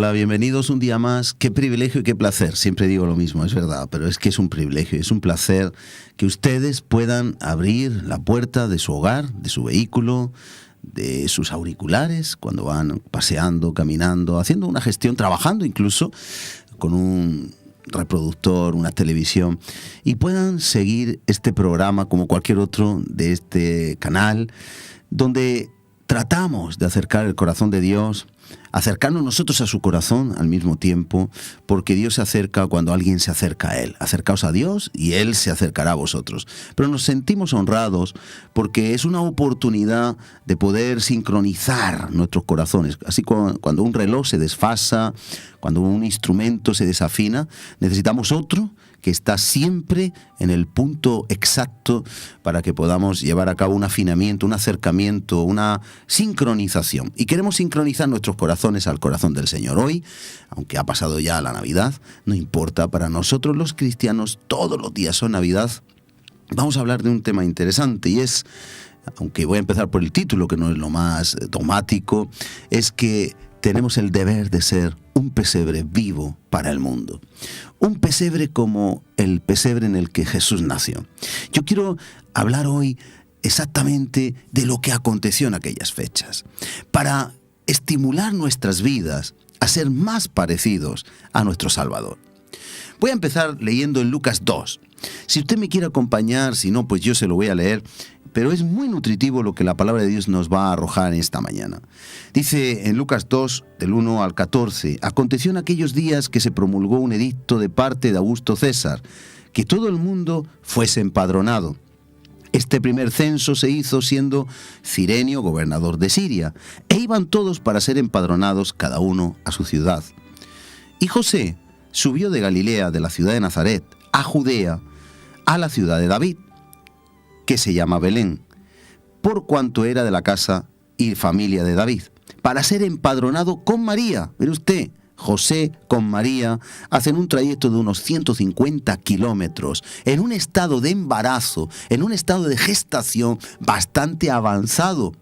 Hola, bienvenidos un día más. Qué privilegio y qué placer. Siempre digo lo mismo, es verdad, pero es que es un privilegio, es un placer que ustedes puedan abrir la puerta de su hogar, de su vehículo, de sus auriculares, cuando van paseando, caminando, haciendo una gestión, trabajando incluso con un reproductor, una televisión, y puedan seguir este programa como cualquier otro de este canal, donde tratamos de acercar el corazón de Dios, acercarnos nosotros a su corazón al mismo tiempo, porque Dios se acerca cuando alguien se acerca a Él. Acercaos a Dios y Él se acercará a vosotros. Pero nos sentimos honrados porque es una oportunidad de poder sincronizar nuestros corazones. Así cuando un reloj se desfasa, cuando un instrumento se desafina, necesitamos otro que está siempre en el punto exacto para que podamos llevar a cabo un afinamiento, un acercamiento, una sincronización. Y queremos sincronizar nuestros corazones al corazón del Señor. Hoy, aunque ha pasado ya la Navidad, no importa, para nosotros los cristianos todos los días son Navidad. Vamos a hablar de un tema interesante y es, aunque voy a empezar por el título, que no es lo más dogmático, es que tenemos el deber de ser un pesebre vivo para el mundo. Un pesebre como el pesebre en el que Jesús nació. Yo quiero hablar hoy exactamente de lo que aconteció en aquellas fechas, para estimular nuestras vidas a ser más parecidos a nuestro Salvador. Voy a empezar leyendo en Lucas 2. Si usted me quiere acompañar, si no, pues yo se lo voy a leer, pero es muy nutritivo lo que la palabra de Dios nos va a arrojar en esta mañana. Dice en Lucas 2, del 1 al 14, aconteció en aquellos días que se promulgó un edicto de parte de Augusto César, que todo el mundo fuese empadronado. Este primer censo se hizo siendo Cirenio gobernador de Siria, e iban todos para ser empadronados cada uno a su ciudad. Y José subió de Galilea, de la ciudad de Nazaret, a Judea, a la ciudad de David, que se llama Belén, por cuanto era de la casa y familia de David, para ser empadronado con María. Mire usted, José con María hacen un trayecto de unos 150 kilómetros, en un estado de embarazo, en un estado de gestación bastante avanzado,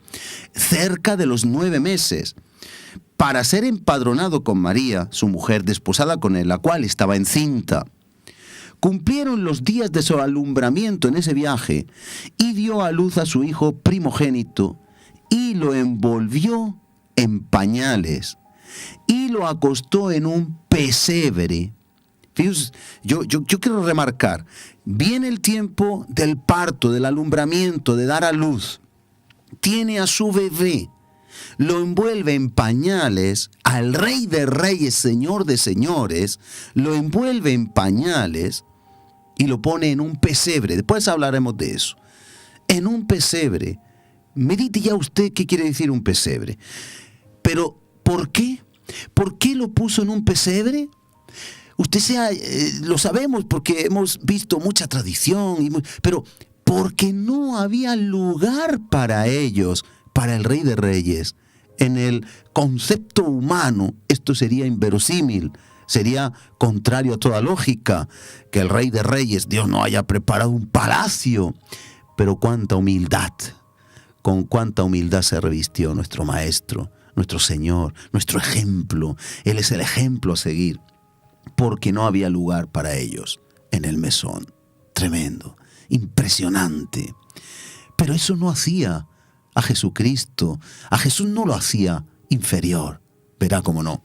cerca de los 9 meses, para ser empadronado con María, su mujer desposada con él, la cual estaba encinta. Cumplieron los días de su alumbramiento en ese viaje y dio a luz a su hijo primogénito y lo envolvió en pañales y lo acostó en un pesebre. Fíjense, yo quiero remarcar, viene el tiempo del parto, del alumbramiento, de dar a luz. Tiene a su bebé, lo envuelve en pañales, al Rey de Reyes, Señor de Señores, lo envuelve en pañales y lo pone en un pesebre. Después hablaremos de eso. En un pesebre. Medite ya usted qué quiere decir un pesebre. Pero, ¿por qué? ¿Por qué lo puso en un pesebre? Lo sabemos porque hemos visto mucha tradición, pero porque no había lugar para ellos, para el Rey de Reyes. En el concepto humano, esto sería inverosímil. Sería contrario a toda lógica que el Rey de Reyes, Dios, no haya preparado un palacio. Pero cuánta humildad, con cuánta humildad se revistió nuestro Maestro, nuestro Señor, nuestro ejemplo. Él es el ejemplo a seguir, porque no había lugar para ellos en el mesón. Tremendo, impresionante. Pero eso no hacía a Jesucristo. A Jesús no lo hacía inferior. Verá cómo no.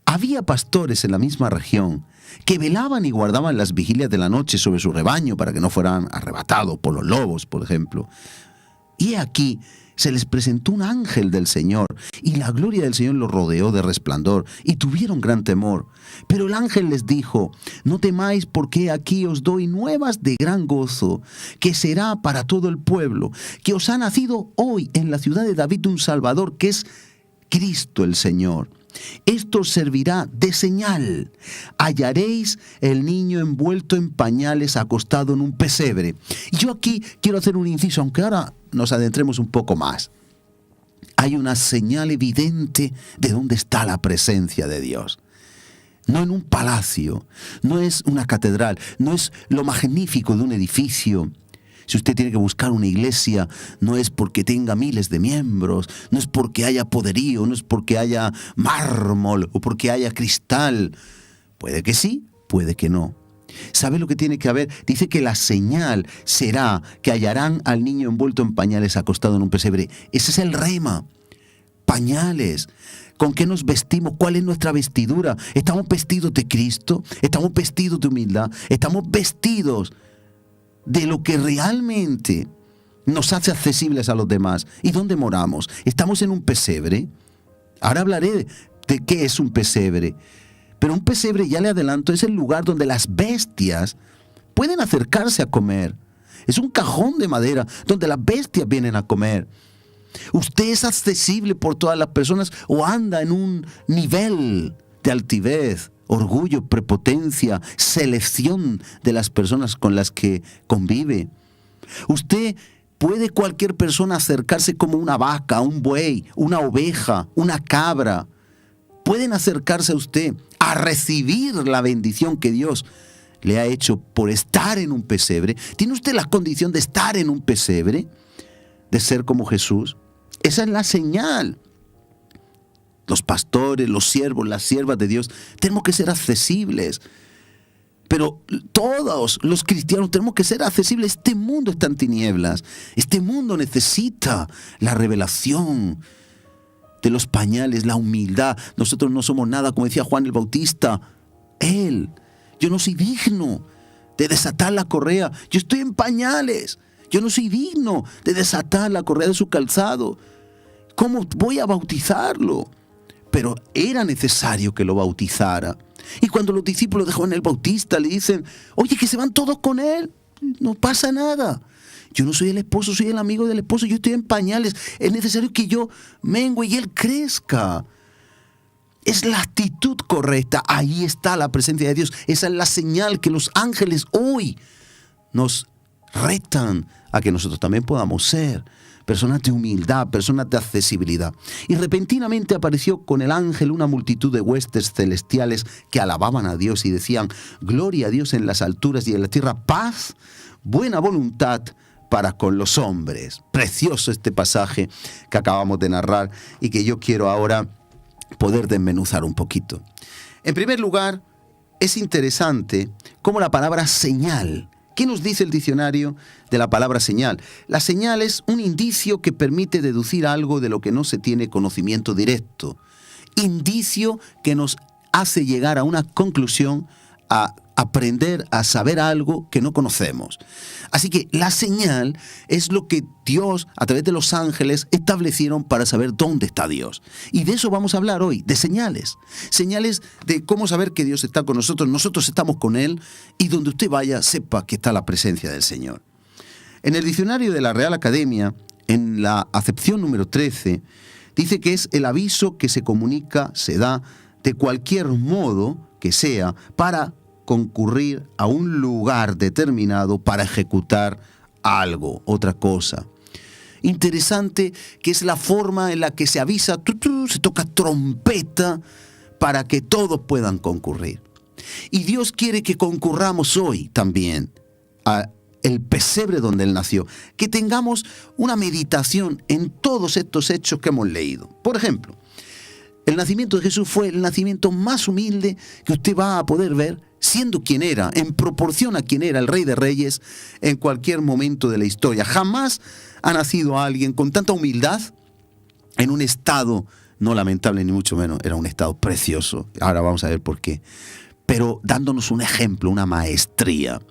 Había pastores en la misma región que velaban y guardaban las vigilias de la noche sobre su rebaño para que no fueran arrebatados por los lobos, por ejemplo. Y aquí se les presentó un ángel del Señor y la gloria del Señor los rodeó de resplandor y tuvieron gran temor. Pero el ángel les dijo: no temáis, porque aquí os doy nuevas de gran gozo, que será para todo el pueblo, que os ha nacido hoy en la ciudad de David un Salvador, que es Cristo el Señor. Esto os servirá de señal. Hallaréis el niño envuelto en pañales, acostado en un pesebre. Y yo aquí quiero hacer un inciso, aunque ahora nos adentremos un poco más. Hay una señal evidente de dónde está la presencia de Dios. No en un palacio, no es una catedral, no es lo magnífico de un edificio. Si usted tiene que buscar una iglesia, no es porque tenga miles de miembros, no es porque haya poderío, no es porque haya mármol o porque haya cristal. Puede que sí, puede que no. ¿Sabe lo que tiene que haber? Dice que la señal será que hallarán al niño envuelto en pañales acostado en un pesebre. Ese es el rema. Pañales. ¿Con qué nos vestimos? ¿Cuál es nuestra vestidura? ¿Estamos vestidos de Cristo? ¿Estamos vestidos de humildad? ¿Estamos vestidos de lo que realmente nos hace accesibles a los demás? ¿Y dónde moramos? ¿Estamos en un pesebre? Ahora hablaré de qué es un pesebre. Pero un pesebre, ya le adelanto, es el lugar donde las bestias pueden acercarse a comer. Es un cajón de madera donde las bestias vienen a comer. ¿Usted es accesible por todas las personas o anda en un nivel de altivez, orgullo, prepotencia, selección de las personas con las que convive? ¿Puede cualquier persona acercarse como una vaca, un buey, una oveja, una cabra? ¿Pueden acercarse a usted a recibir la bendición que Dios le ha hecho por estar en un pesebre? ¿Tiene usted la condición de estar en un pesebre? ¿De ser como Jesús? Esa es la señal. Los pastores, los siervos, las siervas de Dios, tenemos que ser accesibles. Pero todos los cristianos tenemos que ser accesibles. Este mundo está en tinieblas. Este mundo necesita la revelación de los pañales, la humildad. Nosotros no somos nada, como decía Juan el Bautista. Yo no soy digno de desatar la correa. Yo estoy en pañales. Yo no soy digno de desatar la correa de su calzado. ¿Cómo voy a bautizarlo? Pero era necesario que lo bautizara. Y cuando los discípulos de Juan el Bautista le dicen, oye, que se van todos con él, no pasa nada. Yo no soy el esposo, soy el amigo del esposo, yo estoy en pañales. Es necesario que yo mengue y él crezca. Es la actitud correcta. Ahí está la presencia de Dios. Esa es la señal que los ángeles hoy nos retan a que nosotros también podamos ser personas de humildad, personas de accesibilidad. Y repentinamente apareció con el ángel una multitud de huestes celestiales que alababan a Dios y decían, gloria a Dios en las alturas y en la tierra, paz, buena voluntad para con los hombres. Precioso este pasaje que acabamos de narrar y que yo quiero ahora poder desmenuzar un poquito. En primer lugar, es interesante cómo la palabra señal. ¿Qué nos dice el diccionario de la palabra señal? La señal es un indicio que permite deducir algo de lo que no se tiene conocimiento directo. Indicio que nos hace llegar a una conclusión, a aprender a saber algo que no conocemos. Así que la señal es lo que Dios, a través de los ángeles, establecieron para saber dónde está Dios. Y de eso vamos a hablar hoy, de señales. Señales de cómo saber que Dios está con nosotros, nosotros estamos con Él, y donde usted vaya, sepa que está la presencia del Señor. En el diccionario de la Real Academia, en la acepción número 13, dice que es el aviso que se comunica, se da, de cualquier modo que sea, para concurrir a un lugar determinado para ejecutar algo, otra cosa. Interesante que es la forma en la que se avisa, se toca trompeta para que todos puedan concurrir. Y Dios quiere que concurramos hoy también a el pesebre donde Él nació, que tengamos una meditación en todos estos hechos que hemos leído. Por ejemplo, el nacimiento de Jesús fue el nacimiento más humilde que usted va a poder ver, siendo quien era, en proporción a quien era el Rey de Reyes en cualquier momento de la historia. Jamás ha nacido alguien con tanta humildad en un estado, no lamentable ni mucho menos, era un estado precioso. Ahora vamos a ver por qué. Pero dándonos un ejemplo, una maestría.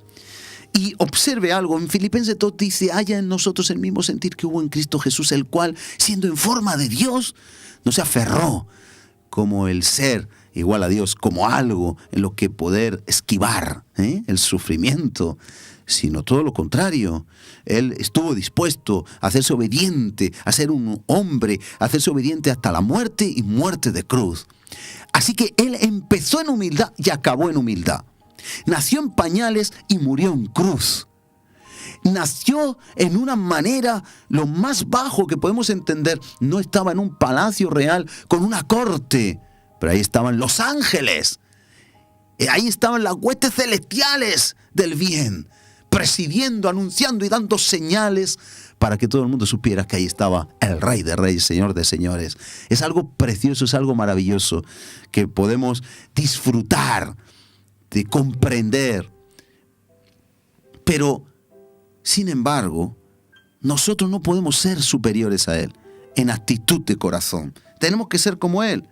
Y observe algo, en Filipenses 2 dice, haya en nosotros el mismo sentir que hubo en Cristo Jesús, el cual, siendo en forma de Dios, no se aferró como el ser igual a Dios, como algo en lo que poder esquivar el sufrimiento, sino todo lo contrario. Él estuvo dispuesto a hacerse obediente, a ser un hombre, a hacerse obediente hasta la muerte y muerte de cruz. Así que Él empezó en humildad y acabó en humildad. Nació en pañales y murió en cruz. Nació en una manera lo más bajo que podemos entender. No estaba en un palacio real con una corte, pero ahí estaban los ángeles. Ahí estaban las huestes celestiales del bien, presidiendo, anunciando y dando señales para que todo el mundo supiera que ahí estaba el Rey de Reyes, Señor de Señores. Es algo precioso, es algo maravilloso que podemos disfrutar, de comprender. Pero, sin embargo, nosotros no podemos ser superiores a Él en actitud de corazón. Tenemos que ser como Él.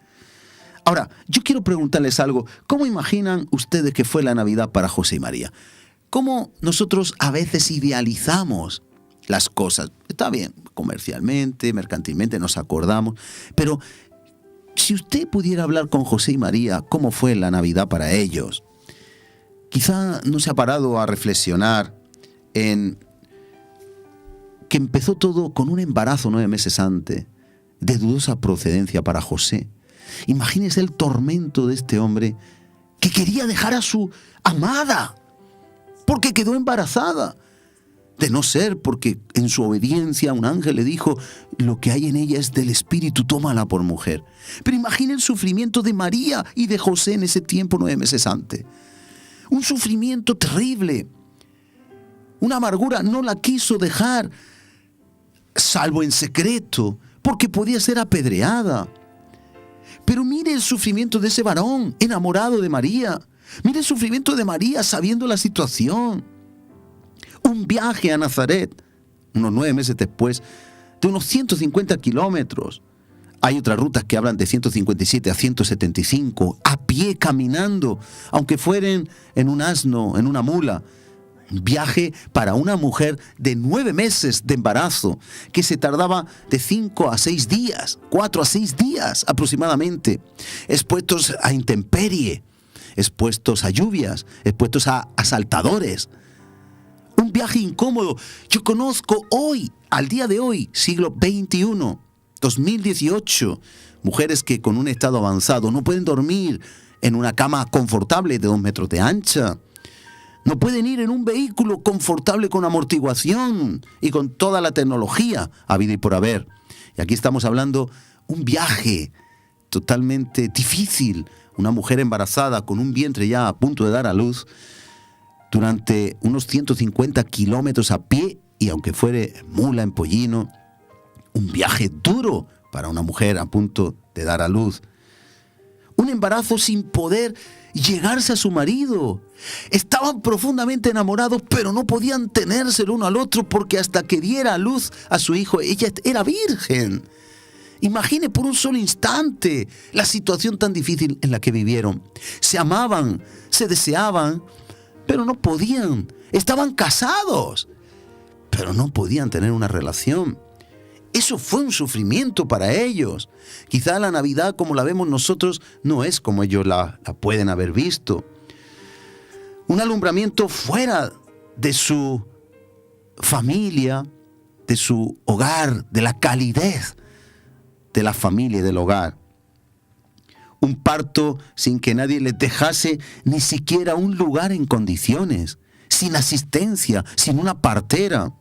Ahora, yo quiero preguntarles algo. ¿Cómo imaginan ustedes que fue la Navidad para José y María? ¿Cómo nosotros a veces idealizamos las cosas? Está bien, comercialmente, mercantilmente nos acordamos, pero si usted pudiera hablar con José y María, ¿cómo fue la Navidad para ellos? Quizá no se ha parado a reflexionar en que empezó todo con un embarazo 9 meses antes, de dudosa procedencia para José. Imagínese el tormento de este hombre que quería dejar a su amada porque quedó embarazada. De no ser porque en su obediencia un ángel le dijo: lo que hay en ella es del Espíritu, tómala por mujer. Pero imagine el sufrimiento de María y de José en ese tiempo 9 meses antes. Un sufrimiento terrible. Una amargura no la quiso dejar, salvo en secreto, porque podía ser apedreada. Pero mire el sufrimiento de ese varón enamorado de María. Mire el sufrimiento de María sabiendo la situación. Un viaje a Nazaret, unos 9 meses después, de unos 150 kilómetros. Hay otras rutas que hablan de 157 a 175, a pie, caminando, aunque fueren en un asno, en una mula. Un viaje para una mujer de 9 meses de embarazo, que se tardaba de 5 a 6 días, 4 a 6 días aproximadamente, expuestos a intemperie, expuestos a lluvias, expuestos a asaltadores. Un viaje incómodo. Yo conozco hoy, al día de hoy, siglo XXI, 2018, mujeres que con un estado avanzado no pueden dormir en una cama confortable de 2 metros de ancha. No pueden ir en un vehículo confortable con amortiguación y con toda la tecnología habida y por haber. Y aquí estamos hablando un viaje totalmente difícil. Una mujer embarazada con un vientre ya a punto de dar a luz durante unos 150 kilómetros a pie, y aunque fuere mula en pollino, un viaje duro para una mujer a punto de dar a luz. Un embarazo sin poder llegarse a su marido. Estaban profundamente enamorados, pero no podían tenerse el uno al otro porque hasta que diera a luz a su hijo, ella era virgen. Imagine por un solo instante la situación tan difícil en la que vivieron. Se amaban, se deseaban, pero no podían. Estaban casados, pero no podían tener una relación. Eso fue un sufrimiento para ellos. Quizá la Navidad, como la vemos nosotros, no es como ellos la pueden haber visto. Un alumbramiento fuera de su familia, de su hogar, de la calidez de la familia y del hogar. Un parto sin que nadie les dejase ni siquiera un lugar en condiciones, sin asistencia, sin una partera,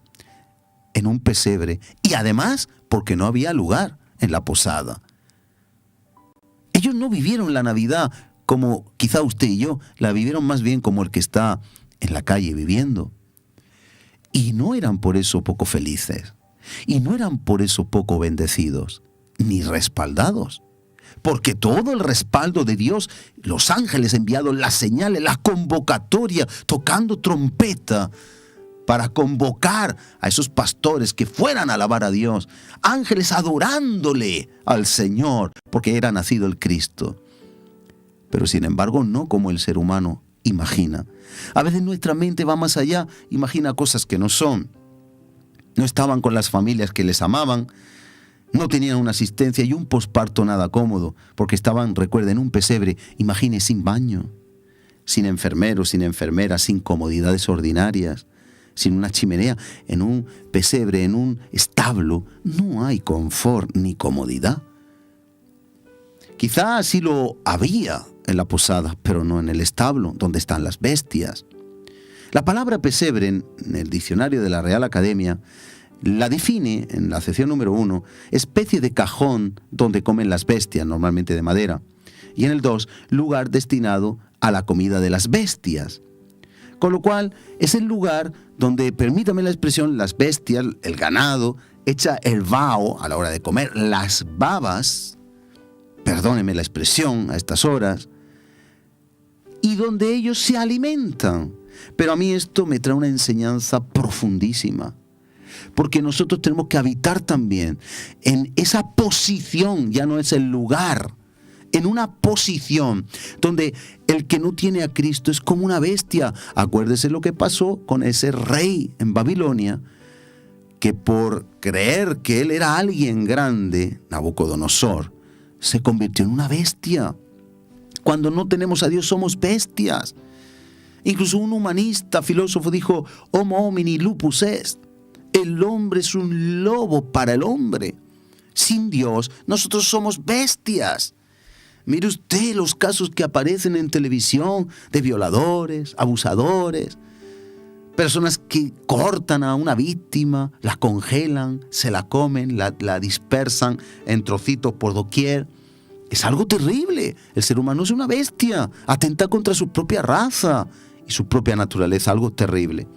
en un pesebre, y además porque no había lugar en la posada. Ellos no vivieron la Navidad como quizá usted y yo, la vivieron más bien como el que está en la calle viviendo. Y no eran por eso poco felices, y no eran por eso poco bendecidos, ni respaldados. Porque todo el respaldo de Dios, los ángeles enviados, las señales, la convocatoria, tocando trompeta para convocar a esos pastores que fueran a alabar a Dios, ángeles adorándole al Señor, porque era nacido el Cristo. Pero sin embargo, no como el ser humano imagina. A veces nuestra mente va más allá, imagina cosas que no son. No estaban con las familias que les amaban, no tenían una asistencia y un posparto nada cómodo, porque estaban, recuerden, en un pesebre, imagine, sin baño, sin enfermeros, sin enfermeras, sin comodidades ordinarias, sin una chimenea, en un pesebre, en un establo, no hay confort ni comodidad. Quizá así lo había en la posada, pero no en el establo, donde están las bestias. La palabra pesebre en el diccionario de la Real Academia la define en la sección número 1, especie de cajón donde comen las bestias, normalmente de madera. Y en el 2, lugar destinado a la comida de las bestias. Con lo cual, es el lugar donde, permítame la expresión, las bestias, el ganado, echa el vaho a la hora de comer, las babas, perdóneme la expresión a estas horas, y donde ellos se alimentan. Pero a mí esto me trae una enseñanza profundísima, porque nosotros tenemos que habitar también en esa posición, ya no es el lugar, en una posición donde el que no tiene a Cristo es como una bestia. Acuérdese lo que pasó con ese rey en Babilonia, que por creer que él era alguien grande, Nabucodonosor, se convirtió en una bestia. Cuando no tenemos a Dios somos bestias. Incluso un humanista, filósofo dijo: Homo homini lupus est. El hombre es un lobo para el hombre. Sin Dios, nosotros somos bestias. Mire usted los casos que aparecen en televisión de violadores, abusadores, personas que cortan a una víctima, la congelan, se la comen, la dispersan en trocitos por doquier. Es algo terrible. El ser humano es una bestia, atenta contra su propia raza y su propia naturaleza, algo terrible.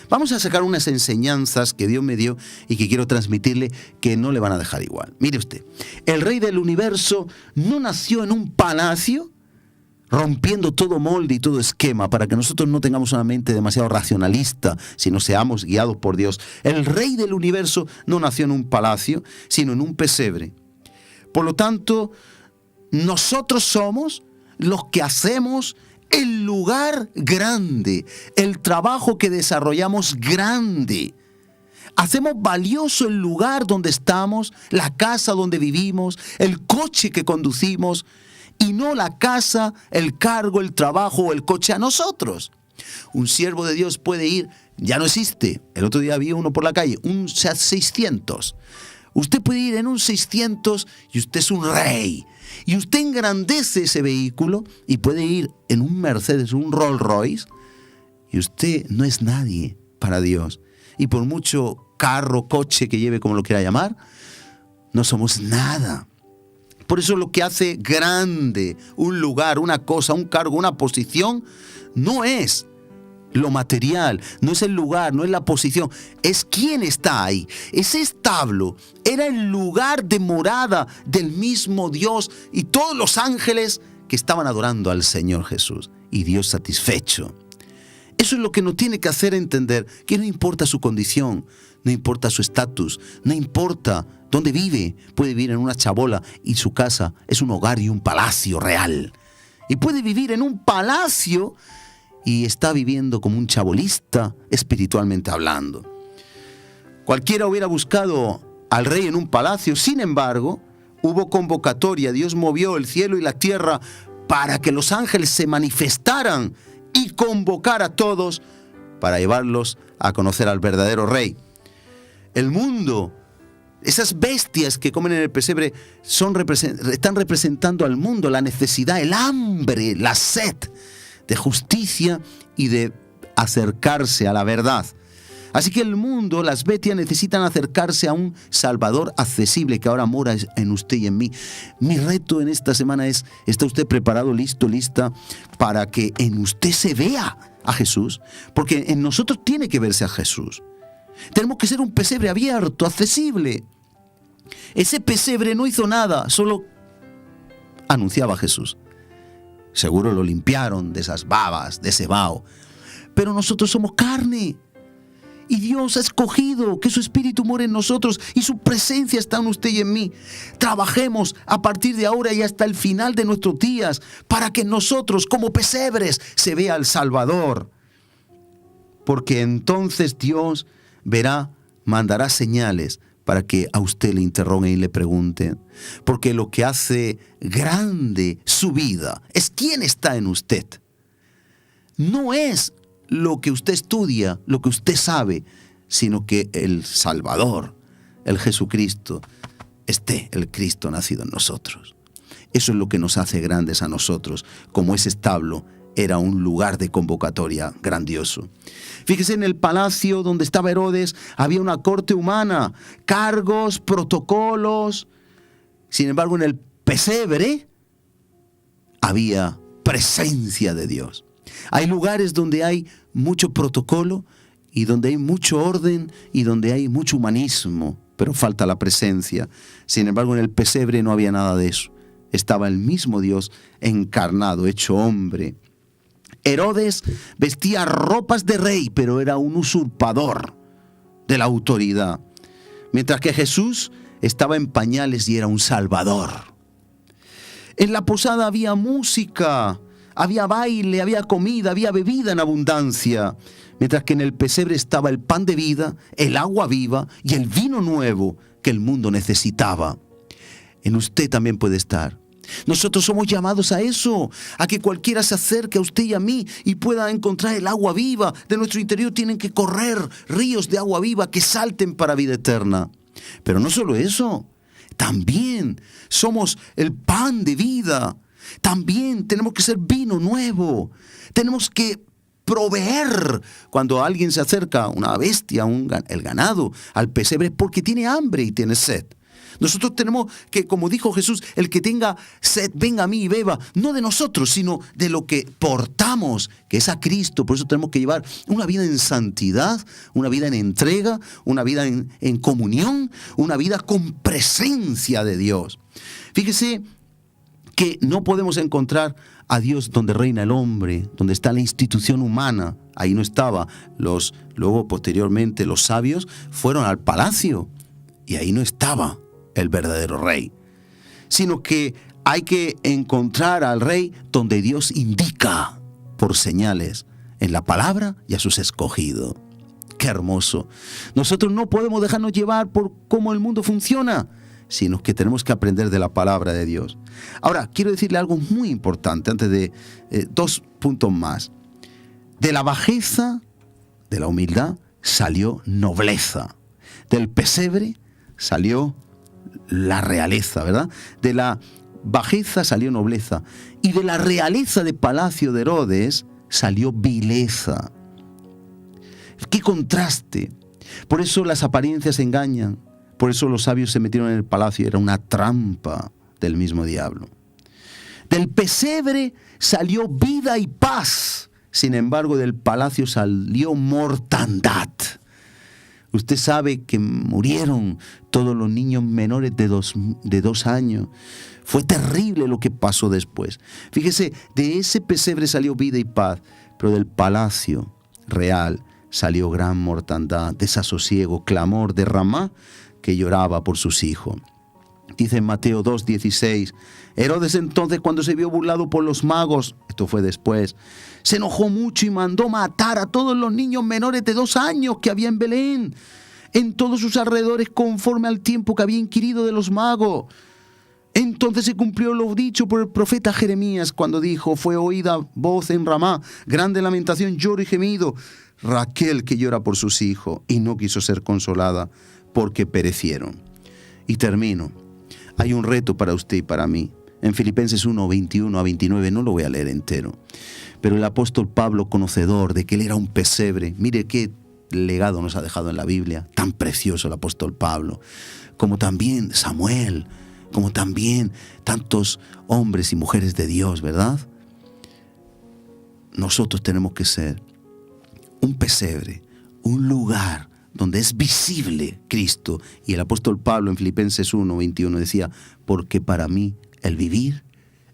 Vamos a sacar unas enseñanzas que Dios me dio y que quiero transmitirle, que no le van a dejar igual. Mire usted, el Rey del universo no nació en un palacio rompiendo todo molde y todo esquema para que nosotros no tengamos una mente demasiado racionalista, sino seamos guiados por Dios. El Rey del universo no nació en un palacio, sino en un pesebre. Por lo tanto, nosotros somos los que hacemos el lugar grande, el trabajo que desarrollamos grande. Hacemos valioso el lugar donde estamos, la casa donde vivimos, el coche que conducimos, y no la casa, el cargo, el trabajo o el coche a nosotros. Un siervo de Dios puede ir, ya no existe, el otro día vi uno por la calle, un Seat 600. Usted puede ir en un 600 y usted es un rey. Y usted engrandece ese vehículo y puede ir en un Mercedes, un Rolls Royce, y usted no es nadie para Dios. Y por mucho carro, coche que lleve, como lo quiera llamar, no somos nada. Por eso lo que hace grande un lugar, una cosa, un cargo, una posición, no es lo material, no es el lugar, no es la posición, es quién está ahí. Ese establo era el lugar de morada del mismo Dios y todos los ángeles que estaban adorando al Señor Jesús, y Dios satisfecho. Eso es lo que nos tiene que hacer entender que no importa su condición, no importa su estatus, no importa dónde vive. Puede vivir en una chabola y su casa es un hogar y un palacio real. Y puede vivir en un palacio y está viviendo como un chabolista, espiritualmente hablando. Cualquiera hubiera buscado al rey en un palacio. Sin embargo, hubo convocatoria. Dios movió el cielo y la tierra para que los ángeles se manifestaran y convocar a todos para llevarlos a conocer al verdadero rey. El mundo, esas bestias que comen en el pesebre, están representando al mundo, la necesidad, el hambre, la sed de justicia y de acercarse a la verdad. Así que el mundo, las bestias, necesitan acercarse a un Salvador accesible que ahora mora en usted y en mí. Mi reto en esta semana es: ¿está usted preparado, listo, lista para que en usted se vea a Jesús? Porque en nosotros tiene que verse a Jesús. Tenemos que ser un pesebre abierto, accesible. Ese pesebre no hizo nada, solo anunciaba a Jesús. Seguro lo limpiaron de esas babas, de ese vaho. Pero nosotros somos carne. Y Dios ha escogido que su Espíritu more en nosotros y su presencia está en usted y en mí. Trabajemos a partir de ahora y hasta el final de nuestros días para que en nosotros, como pesebres, se vea el Salvador. Porque entonces Dios mandará señales para que a usted le interroguen y le pregunten. Porque lo que hace grande su vida es quién está en usted. No es lo que usted estudia, lo que usted sabe, sino que el Salvador, el Jesucristo, esté el Cristo nacido en nosotros. Eso es lo que nos hace grandes a nosotros, como ese establo era un lugar de convocatoria grandioso. Fíjese, en el palacio donde estaba Herodes había una corte humana, cargos, protocolos. Sin embargo, en el pesebre había presencia de Dios. Hay lugares donde hay mucho protocolo y donde hay mucho orden y donde hay mucho humanismo, pero falta la presencia. Sin embargo, en el pesebre no había nada de eso. Estaba el mismo Dios encarnado, hecho hombre. Herodes vestía ropas de rey, pero era un usurpador de la autoridad. Mientras que Jesús estaba en pañales y era un salvador. En la posada había música, había baile, había comida, había bebida en abundancia. Mientras que en el pesebre estaba el pan de vida, el agua viva y el vino nuevo que el mundo necesitaba. En usted también puede estar. Nosotros somos llamados a eso, a que cualquiera se acerque a usted y a mí y pueda encontrar el agua viva. De nuestro interior tienen que correr ríos de agua viva que salten para vida eterna. Pero no solo eso, también somos el pan de vida. También tenemos que ser vino nuevo. Tenemos que proveer. Cuando alguien se acerca, una bestia, el ganado, al pesebre, porque tiene hambre y tiene sed. Nosotros tenemos que, como dijo Jesús, el que tenga sed, venga a mí y beba, no de nosotros, sino de lo que portamos, que es a Cristo. Por eso tenemos que llevar una vida en santidad, una vida en entrega, una vida en comunión, una vida con presencia de Dios. Fíjese que no podemos encontrar a Dios donde reina el hombre, donde está la institución humana. Ahí no estaba. Luego, posteriormente, los sabios fueron al palacio y ahí no estaba el verdadero rey, sino que hay que encontrar al rey donde Dios indica por señales en la palabra y a sus escogidos. ¡Qué hermoso! Nosotros no podemos dejarnos llevar por cómo el mundo funciona, sino que tenemos que aprender de la palabra de Dios. Ahora, quiero decirle algo muy importante antes de 2 puntos más. De la bajeza, de la humildad, salió nobleza. Del pesebre salió la realeza, ¿verdad? De la bajeza salió nobleza. Y de la realeza de palacio de Herodes salió vileza. ¡Qué contraste! Por eso las apariencias engañan. Por eso los sabios se metieron en el palacio. Era una trampa del mismo diablo. Del pesebre salió vida y paz. Sin embargo, del palacio salió mortandad. Usted sabe que murieron todos los niños menores de 2 años. Fue terrible lo que pasó después. Fíjese, de ese pesebre salió vida y paz, pero del palacio real salió gran mortandad, desasosiego, clamor de Ramá, que lloraba por sus hijos. Dice en Mateo 2:16, Herodes entonces, cuando se vio burlado por los magos, esto fue después, se enojó mucho y mandó matar a todos los niños menores de 2 años que había en Belén, en todos sus alrededores, conforme al tiempo que había inquirido de los magos. Entonces se cumplió lo dicho por el profeta Jeremías, cuando dijo, fue oída voz en Ramá, grande lamentación, lloro y gemido, Raquel que llora por sus hijos, y no quiso ser consolada, porque perecieron. Y termino. Hay un reto para usted y para mí. En Filipenses 1, 21 a 29, no lo voy a leer entero. Pero el apóstol Pablo, conocedor de que él era un pesebre, mire qué legado nos ha dejado en la Biblia, tan precioso el apóstol Pablo, como también Samuel, como también tantos hombres y mujeres de Dios, ¿verdad? Nosotros tenemos que ser un pesebre, un lugar donde es visible Cristo. Y el apóstol Pablo en Filipenses 1, 21 decía, porque para mí el vivir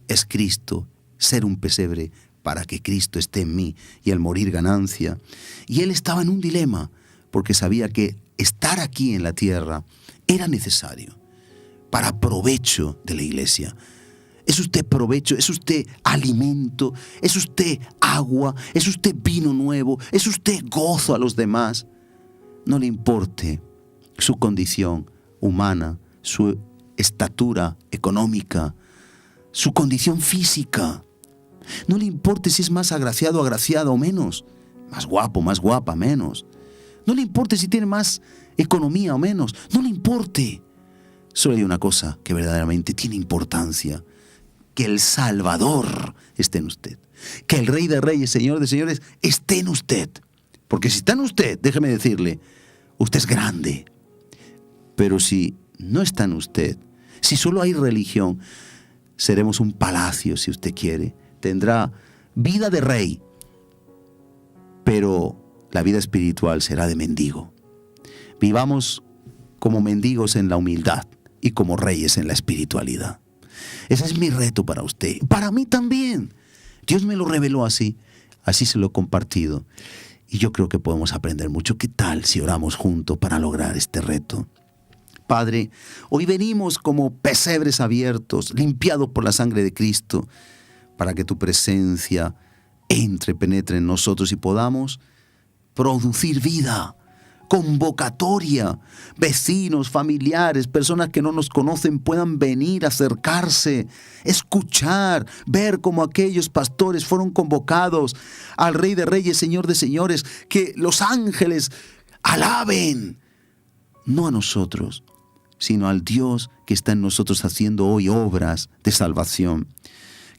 es Cristo, ser un pesebre para que Cristo esté en mí y el morir ganancia. Y él estaba en un dilema, porque sabía que estar aquí en la tierra era necesario para provecho de la iglesia. ¿Es usted provecho? ¿Es usted alimento? ¿Es usted agua? ¿Es usted vino nuevo? ¿Es usted gozo a los demás? No le importe su condición humana, su estatura económica, su condición física. No le importe si es más agraciado, agraciada o menos, más guapo, más guapa, menos. No le importe si tiene más economía o menos. No le importe. Solo hay una cosa que verdaderamente tiene importancia: que el Salvador esté en usted, que el Rey de Reyes, Señor de Señores, esté en usted. Porque si está en usted, déjeme decirle, usted es grande. Pero si no está en usted, si solo hay religión, seremos un palacio, si usted quiere. Tendrá vida de rey, pero la vida espiritual será de mendigo. Vivamos como mendigos en la humildad y como reyes en la espiritualidad. Ese es mi reto para usted, para mí también. Dios me lo reveló así se lo he compartido. Y yo creo que podemos aprender mucho. ¿Qué tal si oramos juntos para lograr este reto? Padre, hoy venimos como pesebres abiertos, limpiados por la sangre de Cristo, para que tu presencia penetre en nosotros y podamos producir vida, convocatoria. Vecinos, familiares, personas que no nos conocen puedan venir, acercarse, escuchar, ver cómo aquellos pastores fueron convocados al Rey de Reyes, Señor de Señores, que los ángeles alaben, no a nosotros, sino al Dios que está en nosotros haciendo hoy obras de salvación.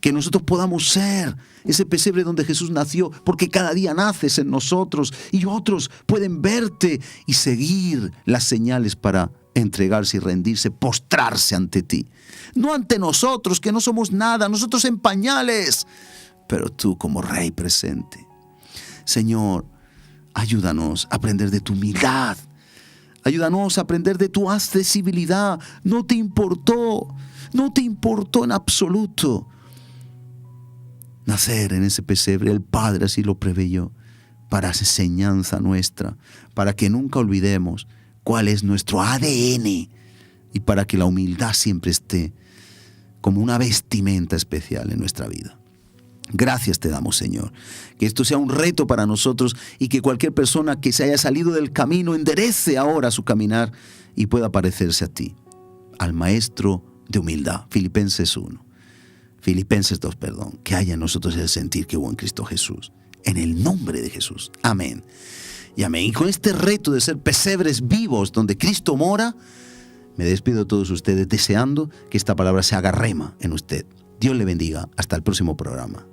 Que nosotros podamos ser ese pesebre donde Jesús nació, porque cada día naces en nosotros y otros pueden verte y seguir las señales para entregarse y rendirse, postrarse ante ti. No ante nosotros, que no somos nada, nosotros en pañales, pero tú como Rey presente. Señor, ayúdanos a aprender de tu humildad. Ayúdanos a aprender de tu accesibilidad. No te importó en absoluto nacer en ese pesebre. El Padre así lo preveyó para enseñanza nuestra, para que nunca olvidemos cuál es nuestro ADN y para que la humildad siempre esté como una vestimenta especial en nuestra vida. Gracias te damos, Señor. Que esto sea un reto para nosotros y que cualquier persona que se haya salido del camino enderece ahora su caminar y pueda parecerse a ti, al Maestro de humildad. Filipenses 2, que haya en nosotros el sentir que hubo en Cristo Jesús. En el nombre de Jesús. Amén. Y amén. Y con este reto de ser pesebres vivos donde Cristo mora, me despido de todos ustedes deseando que esta palabra se haga rema en usted. Dios le bendiga. Hasta el próximo programa.